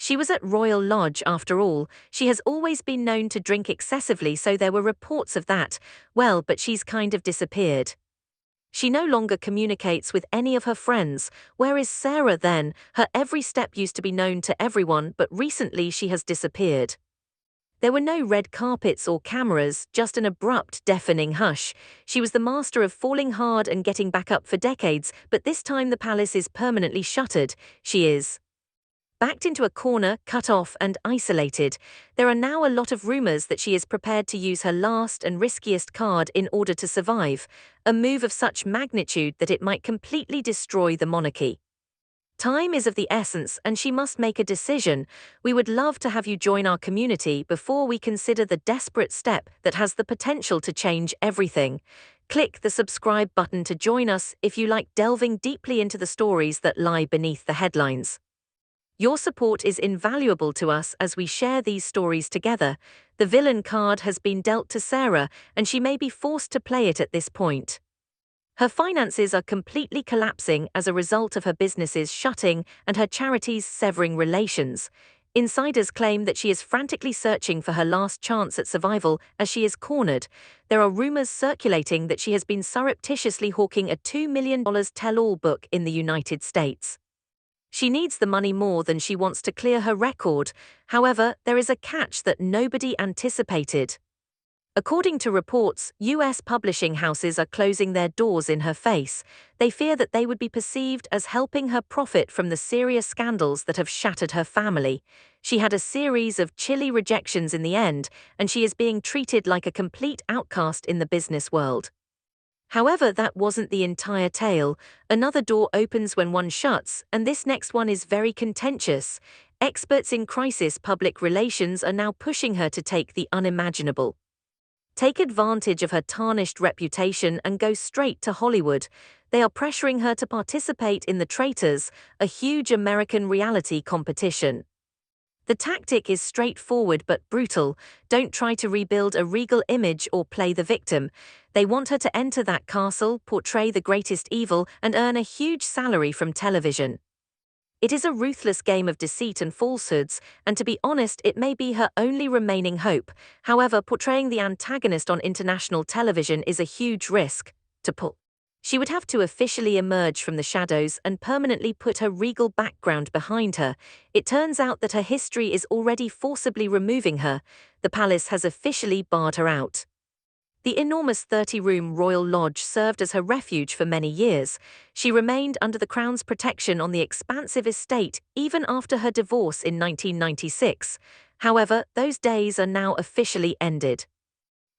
She was at Royal Lodge after all. She has always been known to drink excessively, so there were reports of that. Well, but she's kind of disappeared. She no longer communicates with any of her friends. Where is Sarah then? Her every step used to be known to everyone, but recently she has disappeared. There were no red carpets or cameras, just an abrupt, deafening hush. She was the master of falling hard and getting back up for decades, but this time the palace is permanently shuttered. She is backed into a corner, cut off and isolated. There are now a lot of rumors that she is prepared to use her last and riskiest card in order to survive, a move of such magnitude that it might completely destroy the monarchy. Time is of the essence and she must make a decision. We would love to have you join our community before we consider the desperate step that has the potential to change everything. Click the subscribe button to join us if you like delving deeply into the stories that lie beneath the headlines. Your support is invaluable to us as we share these stories together. The villain card has been dealt to Sarah, and she may be forced to play it at this point. Her finances are completely collapsing as a result of her businesses shutting and her charities severing relations. Insiders claim that she is frantically searching for her last chance at survival as she is cornered. There are rumors circulating that she has been surreptitiously hawking a $2 million tell-all book in the United States. She needs the money more than she wants to clear her record. However, there is a catch that nobody anticipated. According to reports, U.S. publishing houses are closing their doors in her face. They fear that they would be perceived as helping her profit from the serious scandals that have shattered her family. She had a series of chilly rejections in the end, and she is being treated like a complete outcast in the business world. However, that wasn't the entire tale. Another door opens when one shuts, and this next one is very contentious. Experts in crisis public relations are now pushing her to take the unimaginable. Take advantage of her tarnished reputation and go straight to Hollywood. They are pressuring her to participate in The Traitors, a huge American reality competition. The tactic is straightforward but brutal. Don't try to rebuild a regal image or play the victim. They want her to enter that castle, portray the greatest evil, and earn a huge salary from television. It is a ruthless game of deceit and falsehoods, and to be honest, it may be her only remaining hope. However, portraying the antagonist on international television is a huge risk to pull. She would have to officially emerge from the shadows and permanently put her regal background behind her. It turns out that her history is already forcibly removing her. The palace has officially barred her out. The enormous 30-room Royal Lodge served as her refuge for many years. She remained under the Crown's protection on the expansive estate even after her divorce in 1996. However, those days are now officially ended.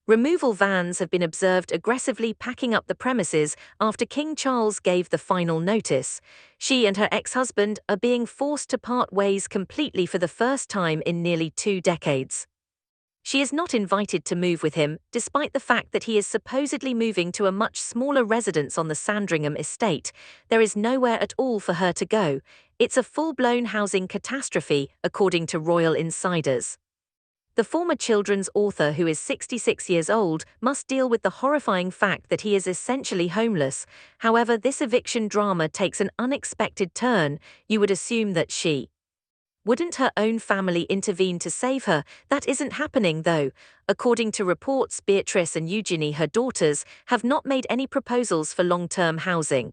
Removal vans have been observed aggressively packing up the premises after King Charles gave the final notice. She and her ex-husband are being forced to part ways completely for the first time in nearly 2 decades. She is not invited to move with him, despite the fact that he is supposedly moving to a much smaller residence on the Sandringham estate. There is nowhere at all for her to go. It's a full-blown housing catastrophe, according to royal insiders. The former children's author, who is 66 years old, must deal with the horrifying fact that he is essentially homeless. However, this eviction drama takes an unexpected turn. You would assume that wouldn't her own family intervene to save her? That isn't happening, though. According to reports, Beatrice and Eugenie, her daughters, have not made any proposals for long-term housing.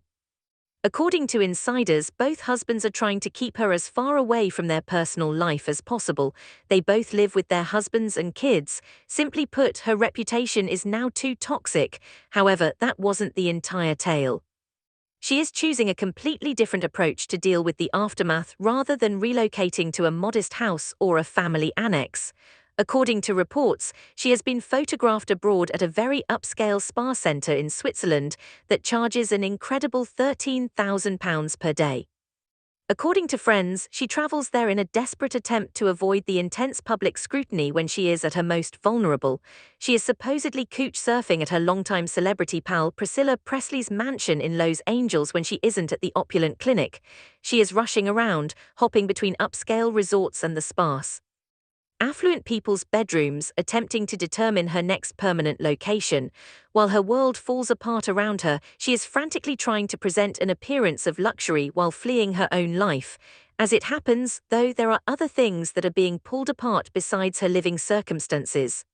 According to insiders, both husbands are trying to keep her as far away from their personal life as possible. They both live with their husbands and kids. Simply put, her reputation is now too toxic. However, that wasn't the entire tale. She is choosing a completely different approach to deal with the aftermath rather than relocating to a modest house or a family annex. According to reports, she has been photographed abroad at a very upscale spa center in Switzerland that charges an incredible £13,000 per day. According to friends, she travels there in a desperate attempt to avoid the intense public scrutiny when she is at her most vulnerable. She is supposedly couch surfing at her longtime celebrity pal Priscilla Presley's mansion in Los Angeles when she isn't at the opulent clinic. She is rushing around, hopping between upscale resorts and the sparse affluent people's bedrooms, attempting to determine her next permanent location. While her world falls apart around her, she is frantically trying to present an appearance of luxury while fleeing her own life. As it happens, though, there are other things that are being pulled apart besides her living circumstances.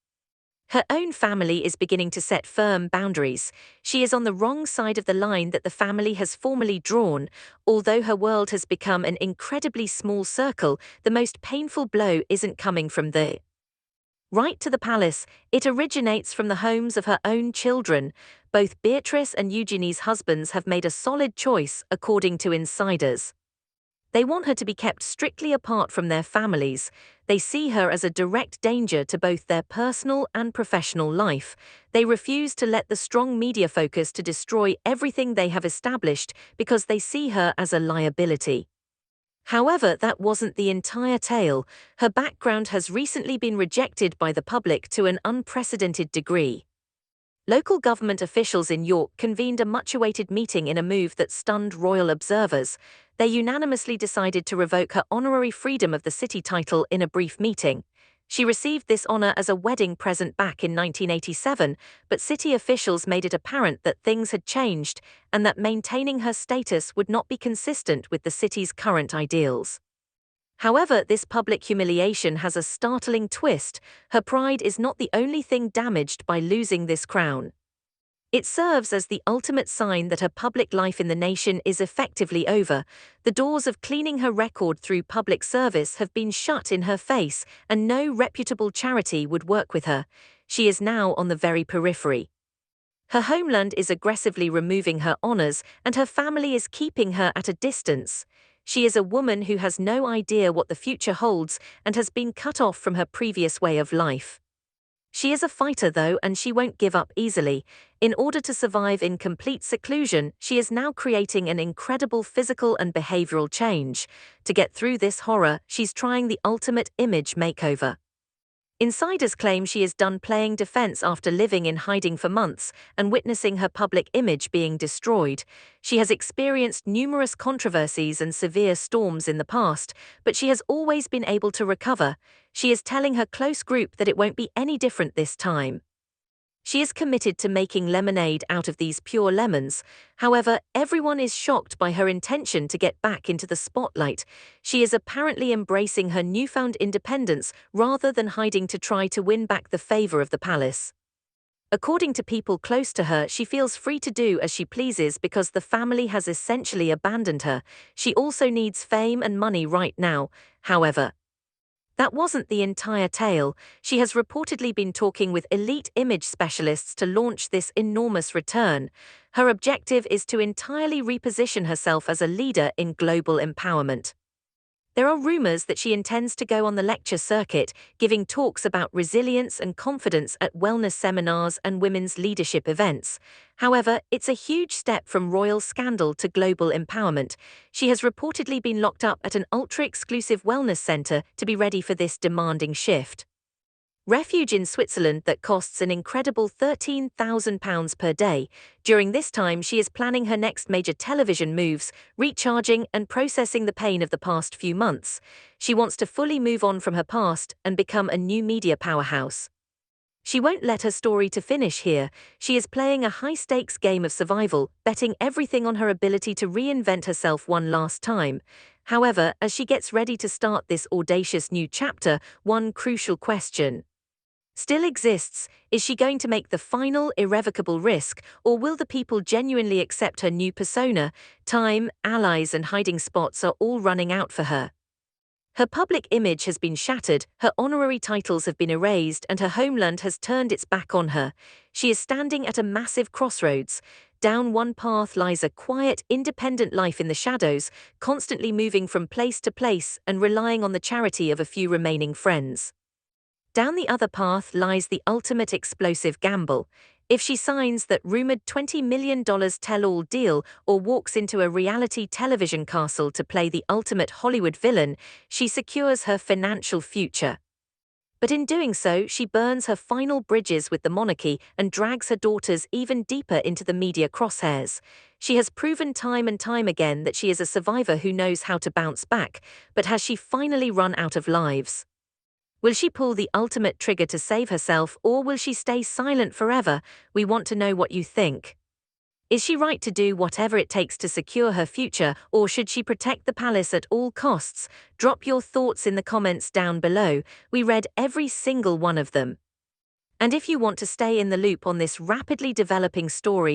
Her own family is beginning to set firm boundaries. She is on the wrong side of the line that the family has formally drawn. Although her world has become an incredibly small circle, the most painful blow isn't coming from the right to the palace. It originates from the homes of her own children. Both Beatrice and Eugenie's husbands have made a solid choice, according to insiders. They want her to be kept strictly apart from their families. They see her as a direct danger to both their personal and professional life. They refuse to let the strong media focus to destroy everything they have established because they see her as a liability. However, that wasn't the entire tale. Her background has recently been rejected by the public to an unprecedented degree. Local government officials in York convened a much-awaited meeting in a move that stunned royal observers. They unanimously decided to revoke her honorary freedom of the city title in a brief meeting. She received this honor as a wedding present back in 1987, but city officials made it apparent that things had changed and that maintaining her status would not be consistent with the city's current ideals. However, this public humiliation has a startling twist. Her pride is not the only thing damaged by losing this crown. It serves as the ultimate sign that her public life in the nation is effectively over. The doors of cleaning her record through public service have been shut in her face, and no reputable charity would work with her. She is now on the very periphery. Her homeland is aggressively removing her honors, and her family is keeping her at a distance. She is a woman who has no idea what the future holds and has been cut off from her previous way of life. She is a fighter, though, and she won't give up easily. In order to survive in complete seclusion, she is now creating an incredible physical and behavioral change. To get through this horror, she's trying the ultimate image makeover. Insiders claim she is done playing defense after living in hiding for months and witnessing her public image being destroyed. She has experienced numerous controversies and severe storms in the past, but she has always been able to recover. She is telling her close group that it won't be any different this time. She is committed to making lemonade out of these pure lemons. However, everyone is shocked by her intention to get back into the spotlight. She is apparently embracing her newfound independence rather than hiding to try to win back the favor of the palace. According to people close to her, she feels free to do as she pleases because the family has essentially abandoned her. She also needs fame and money right now, however. That wasn't the entire tale. She has reportedly been talking with elite image specialists to launch this enormous return. Her objective is to entirely reposition herself as a leader in global empowerment. There are rumors that she intends to go on the lecture circuit, giving talks about resilience and confidence at wellness seminars and women's leadership events. However, it's a huge step from royal scandal to global empowerment. She has reportedly been locked up at an ultra-exclusive wellness center to be ready for this demanding shift. Refuge in Switzerland that costs an incredible £13,000 per day. During this time, she is planning her next major television moves, recharging and processing the pain of the past few months. She wants to fully move on from her past and become a new media powerhouse. She won't let her story to finish here. She is playing a high-stakes game of survival, betting everything on her ability to reinvent herself one last time. However, as she gets ready to start this audacious new chapter, one crucial question still exists. Is she going to make the final, irrevocable risk, or will the people genuinely accept her new persona? Time, allies, and hiding spots are all running out for her. Her public image has been shattered, her honorary titles have been erased, and her homeland has turned its back on her. She is standing at a massive crossroads. Down one path lies a quiet, independent life in the shadows, constantly moving from place to place and relying on the charity of a few remaining friends. Down the other path lies the ultimate explosive gamble. If she signs that rumored $20 million tell-all deal or walks into a reality television castle to play the ultimate Hollywood villain, she secures her financial future. But in doing so, she burns her final bridges with the monarchy and drags her daughters even deeper into the media crosshairs. She has proven time and time again that she is a survivor who knows how to bounce back, but has she finally run out of lives? Will she pull the ultimate trigger to save herself, or will she stay silent forever? We want to know what you think. Is she right to do whatever it takes to secure her future, or should she protect the palace at all costs? Drop your thoughts in the comments down below. We read every single one of them. And if you want to stay in the loop on this rapidly developing story,